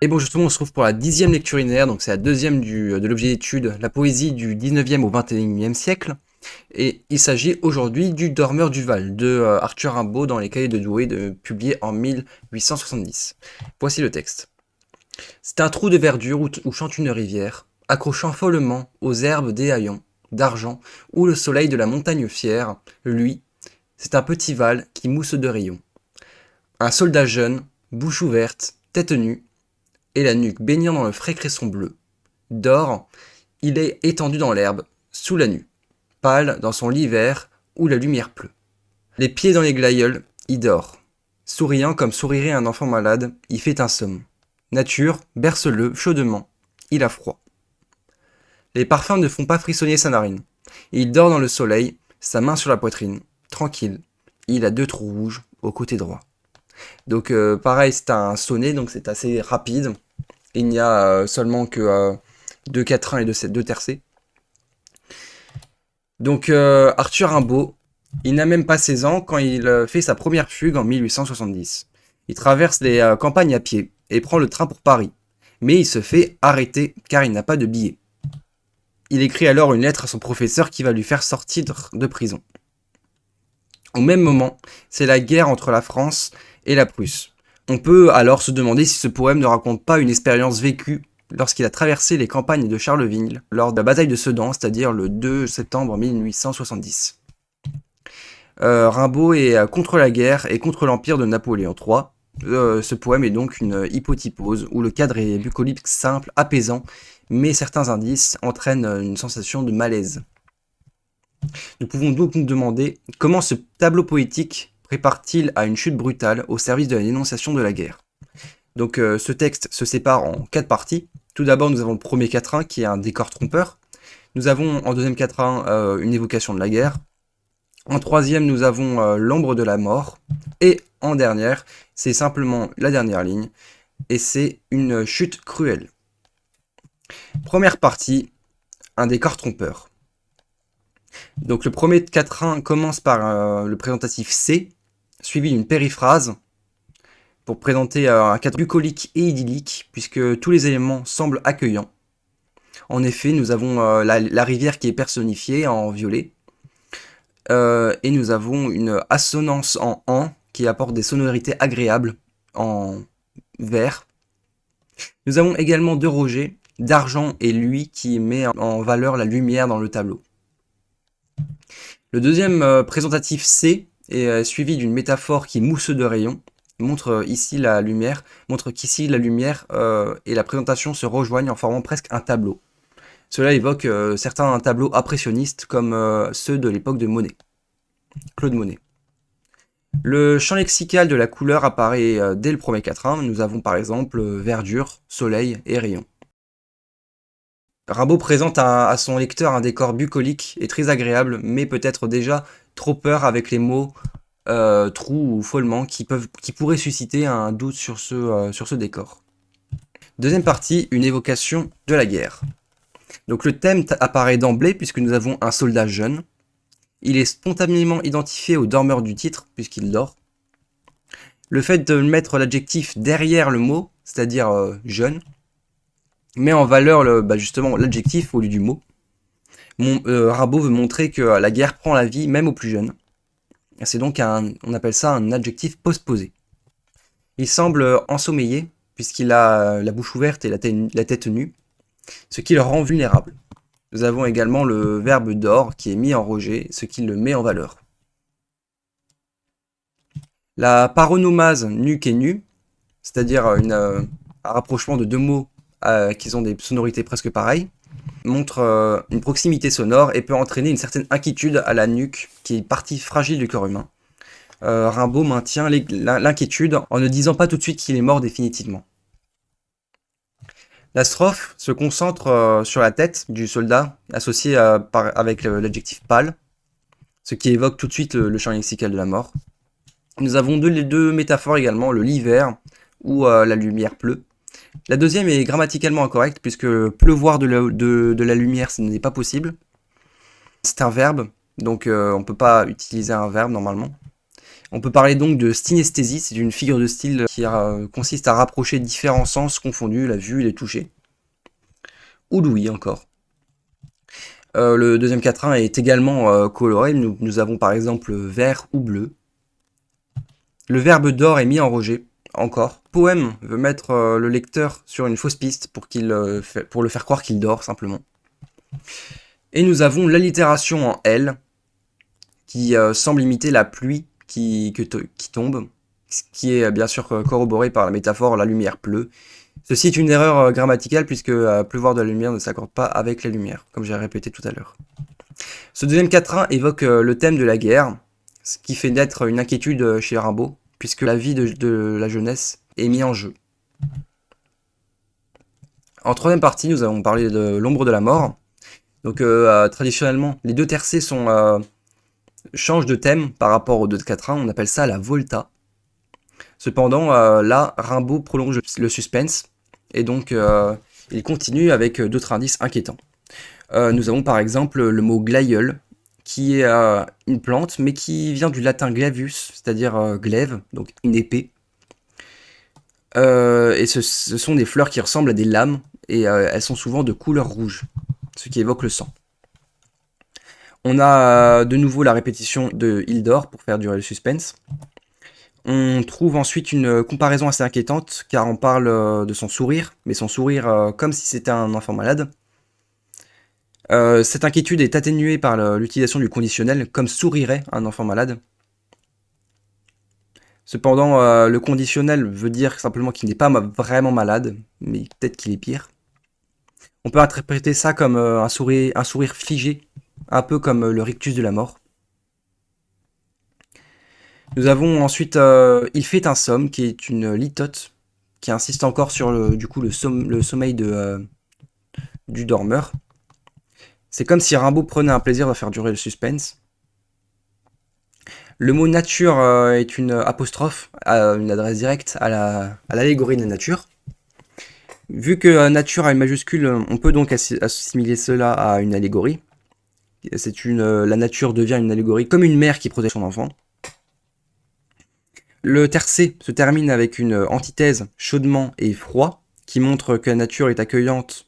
Et bon, justement, on se retrouve pour la 10e lecture linéaire, donc c'est la deuxième de l'objet d'étude, la poésie du 19e au 21e siècle. Et il s'agit aujourd'hui du Dormeur du Val, de Arthur Rimbaud dans les Cahiers de Douai, publié en 1870. Voici le texte. C'est un trou de verdure où chante une rivière, accrochant follement aux herbes des haillons, d'argent, où le soleil de la montagne fière, lui, c'est un petit Val qui mousse de rayons. Un soldat jeune, bouche ouverte, tête nue, et la nuque baignant dans le frais cresson bleu. Dort, il est étendu dans l'herbe, sous la nue, pâle dans son lit vert où la lumière pleut. Les pieds dans les glaïeuls, il dort. Souriant comme sourirait un enfant malade, il fait un somme. Nature, berce-le chaudement, il a froid. Les parfums ne font pas frissonner sa narine. Il dort dans le soleil, sa main sur la poitrine, tranquille. Il a 2 trous rouges au côté droit. Donc pareil, c'est un sonnet, donc c'est assez rapide. Il n'y a seulement que 2 quatrains et 2 tercets. Donc Arthur Rimbaud, il n'a même pas 16 ans quand il fait sa première fugue en 1870. Il traverse les campagnes à pied et prend le train pour Paris. Mais il se fait arrêter car il n'a pas de billet. Il écrit alors une lettre à son professeur qui va lui faire sortir de prison. Au même moment, c'est la guerre entre la France et la Prusse. On peut alors se demander si ce poème ne raconte pas une expérience vécue lorsqu'il a traversé les campagnes de Charleville lors de la bataille de Sedan, c'est-à-dire le 2 septembre 1870. Rimbaud est contre la guerre et contre l'empire de Napoléon III. Ce poème est donc une hypotypose où le cadre est bucolique simple, apaisant, mais certains indices entraînent une sensation de malaise. Nous pouvons donc nous demander comment ce tableau poétique prépare-t-il à une chute brutale au service de la dénonciation de la guerre. Donc ce texte se sépare en 4 parties. Tout d'abord, nous avons le premier quatrain qui est un décor trompeur. Nous avons en deuxième quatrain une évocation de la guerre. En troisième, nous avons l'ombre de la mort. Et en dernière, c'est simplement la dernière ligne. Et c'est une chute cruelle. Première partie, un décor trompeur. Donc le premier quatrain commence par le présentatif C, suivi d'une périphrase, pour présenter un cadre bucolique et idyllique, puisque tous les éléments semblent accueillants. En effet, nous avons la rivière qui est personnifiée en violet, et nous avons une assonance en an qui apporte des sonorités agréables en vert. Nous avons également 2 rogers, d'argent et lui qui met en valeur la lumière dans le tableau. Le deuxième présentatif C est suivi d'une métaphore qui mousse de rayons, montre qu'ici la lumière et la présentation se rejoignent en formant presque un tableau. Cela évoque certains tableaux impressionnistes comme ceux de l'époque de Monet, Claude Monet. Le champ lexical de la couleur apparaît dès le premier quatrain. Nous avons par exemple verdure, soleil et rayon. Rimbaud présente à son lecteur un décor bucolique et très agréable, mais peut-être déjà trop peur avec les mots trou ou follement qui pourraient susciter un doute sur ce décor. Deuxième partie, une évocation de la guerre. Donc le thème apparaît d'emblée puisque nous avons un soldat jeune. Il est spontanément identifié au dormeur du titre puisqu'il dort. Le fait de mettre l'adjectif derrière le mot, c'est-à-dire jeune, met en valeur justement l'adjectif au lieu du mot. Rimbaud veut montrer que la guerre prend la vie même aux plus jeunes. C'est donc on appelle ça un adjectif postposé. Il semble ensommeillé puisqu'il a la bouche ouverte et la tête nue, ce qui le rend vulnérable. Nous avons également le verbe d'or qui est mis en rejet, ce qui le met en valeur. La paronomase nuque et nu, c'est-à-dire un rapprochement de 2 mots qui ont des sonorités presque pareilles, montre une proximité sonore et peut entraîner une certaine inquiétude à la nuque, qui est partie fragile du corps humain. Rimbaud maintient l'inquiétude en ne disant pas tout de suite qu'il est mort définitivement. La strophe se concentre sur la tête du soldat, associée avec l'adjectif pâle, ce qui évoque tout de suite le champ lexical de la mort. Nous avons deux métaphores également, le lit vert, où la lumière pleut. La deuxième est grammaticalement incorrecte, puisque pleuvoir de la lumière, ce n'est pas possible. C'est un verbe, donc on ne peut pas utiliser un verbe normalement. On peut parler donc de synesthésie, c'est une figure de style qui consiste à rapprocher différents sens confondus, la vue et les toucher. Ou l'ouïe encore. Le deuxième quatrain est également coloré, nous avons par exemple vert ou bleu. Le verbe d'or est mis en rejet, encore. Poème veut mettre le lecteur sur une fausse piste pour le faire croire qu'il dort, simplement. Et nous avons l'allitération en L, qui semble imiter la pluie qui tombe, ce qui est bien sûr corroboré par la métaphore « la lumière pleut ». Ceci est une erreur grammaticale puisque pleuvoir de la lumière ne s'accorde pas avec la lumière, comme j'ai répété tout à l'heure. Ce deuxième quatrain évoque le thème de la guerre, ce qui fait naître une inquiétude chez Rimbaud, puisque la vie de la jeunesse est mise en jeu. En troisième partie, nous allons parler de l'ombre de la mort. Donc traditionnellement, les deux tercets changent de thème par rapport aux deux quatrains, on appelle ça la volta. Cependant, là, Rimbaud prolonge le suspense, et donc il continue avec d'autres indices inquiétants. Nous avons par exemple le mot glaïeul, qui est une plante, mais qui vient du latin glavus, c'est-à-dire glaive, donc une épée. Et ce sont des fleurs qui ressemblent à des lames, et elles sont souvent de couleur rouge, ce qui évoque le sang. On a de nouveau la répétition de Hildor pour faire durer le suspense. On trouve ensuite une comparaison assez inquiétante, car on parle de son sourire, mais son sourire comme si c'était un enfant malade. Cette inquiétude est atténuée par l'utilisation du conditionnel, comme sourirait un enfant malade. Cependant, le conditionnel veut dire simplement qu'il n'est pas vraiment malade, mais peut-être qu'il est pire. On peut interpréter ça comme un sourire figé, un peu comme le rictus de la mort. Nous avons ensuite Il fait un somme, qui est une litote, qui insiste encore sur le sommeil du dormeur. C'est comme si Rimbaud prenait un plaisir de faire durer le suspense. Le mot nature est une apostrophe, une adresse directe à l'allégorie de la nature. Vu que nature a une majuscule, on peut donc assimiler cela à une allégorie. La nature devient une allégorie comme une mère qui protège son enfant. Le tercet se termine avec une antithèse chaudement et froid, qui montre que la nature est accueillante,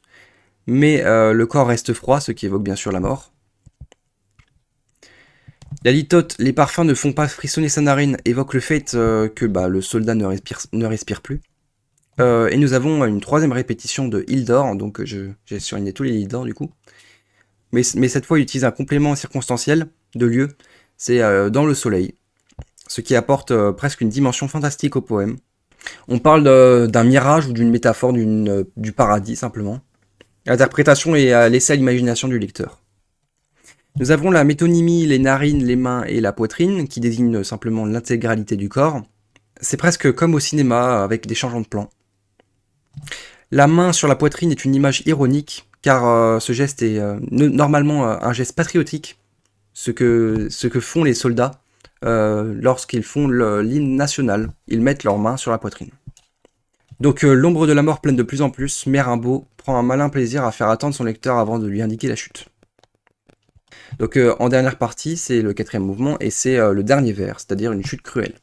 mais le corps reste froid, ce qui évoque bien sûr la mort. La litote, les parfums ne font pas frissonner sa narine, évoque le fait que le soldat ne respire plus. Et nous avons une troisième répétition de Hildor, donc j'ai surligné tous les Hildor du coup. Mais cette fois, il utilise un complément circonstanciel de lieu, c'est dans le soleil, ce qui apporte presque une dimension fantastique au poème. On parle d'un mirage ou d'une métaphore du paradis, simplement. L'interprétation est laissée à l'imagination du lecteur. Nous avons la métonymie, les narines, les mains et la poitrine, qui désignent simplement l'intégralité du corps. C'est presque comme au cinéma, avec des changements de plan. La main sur la poitrine est une image ironique, car ce geste est normalement un geste patriotique, ce que font les soldats lorsqu'ils font l'hymne national. Ils mettent leurs mains sur la poitrine. Donc l'ombre de la mort plane de plus en plus, mais Rimbaud prend un malin plaisir à faire attendre son lecteur avant de lui indiquer la chute. Donc en dernière partie, c'est le quatrième mouvement, et c'est le dernier vers, c'est-à-dire une chute cruelle.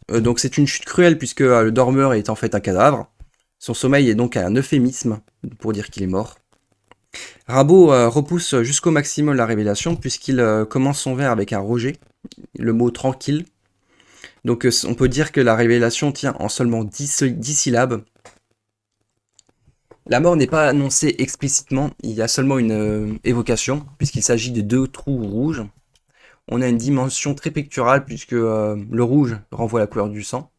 Donc c'est une chute cruelle puisque le dormeur est en fait un cadavre. Son sommeil est donc un euphémisme pour dire qu'il est mort. Rimbaud repousse jusqu'au maximum la révélation puisqu'il commence son vers avec un rejet, le mot tranquille. Donc on peut dire que la révélation tient en seulement 10 syllabes. La mort n'est pas annoncée explicitement, il y a seulement une évocation, puisqu'il s'agit de deux trous rouges. On a une dimension très picturale, puisque le rouge renvoie la couleur du sang.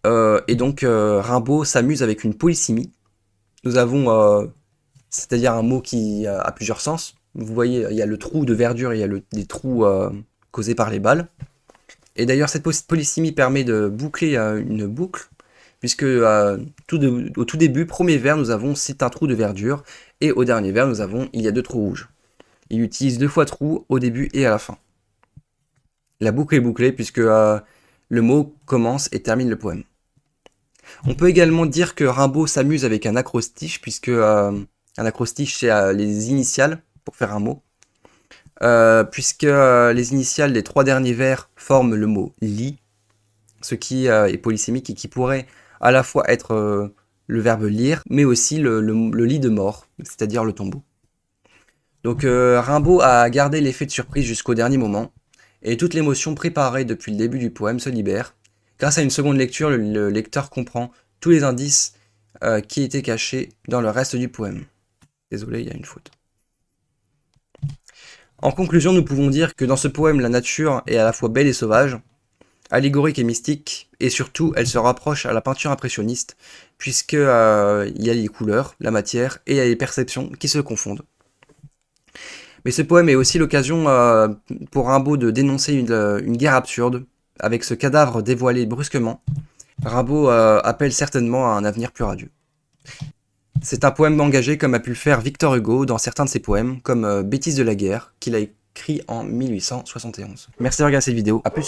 Et donc Rimbaud s'amuse avec une polysémie. Nous avons, c'est-à-dire un mot qui a plusieurs sens. Vous voyez, il y a le trou de verdure, il y a des trous causés par les balles. Et d'ailleurs, cette polysémie permet de boucler une boucle, puisque au tout début, premier vers, nous avons c'est un trou de verdure, et au dernier vers, nous avons il y a deux trous rouges. Il utilise 2 fois trou au début et à la fin. La boucle est bouclée puisque le mot commence et termine le poème. On peut également dire que Rimbaud s'amuse avec un acrostiche, puisque un acrostiche c'est les initiales pour faire un mot. puisque les initiales des 3 derniers vers forment le mot lit, ce qui est polysémique et qui pourrait à la fois être le verbe lire, mais aussi le lit de mort, c'est-à-dire le tombeau. Donc Rimbaud a gardé l'effet de surprise jusqu'au dernier moment, et toute l'émotion préparée depuis le début du poème se libère. Grâce à une seconde lecture, le lecteur comprend tous les indices qui étaient cachés dans le reste du poème. Désolé, il y a une faute. En conclusion, nous pouvons dire que dans ce poème, la nature est à la fois belle et sauvage, allégorique et mystique, et surtout, elle se rapproche à la peinture impressionniste, puisque il y a les couleurs, la matière, et il y a les perceptions qui se confondent. Mais ce poème est aussi l'occasion pour Rimbaud de dénoncer une guerre absurde, avec ce cadavre dévoilé brusquement. Rimbaud appelle certainement à un avenir plus radieux. C'est un poème engagé comme a pu le faire Victor Hugo dans certains de ses poèmes, comme Bêtises de la guerre, qu'il a écrit en 1871. Merci de regarder cette vidéo, à plus.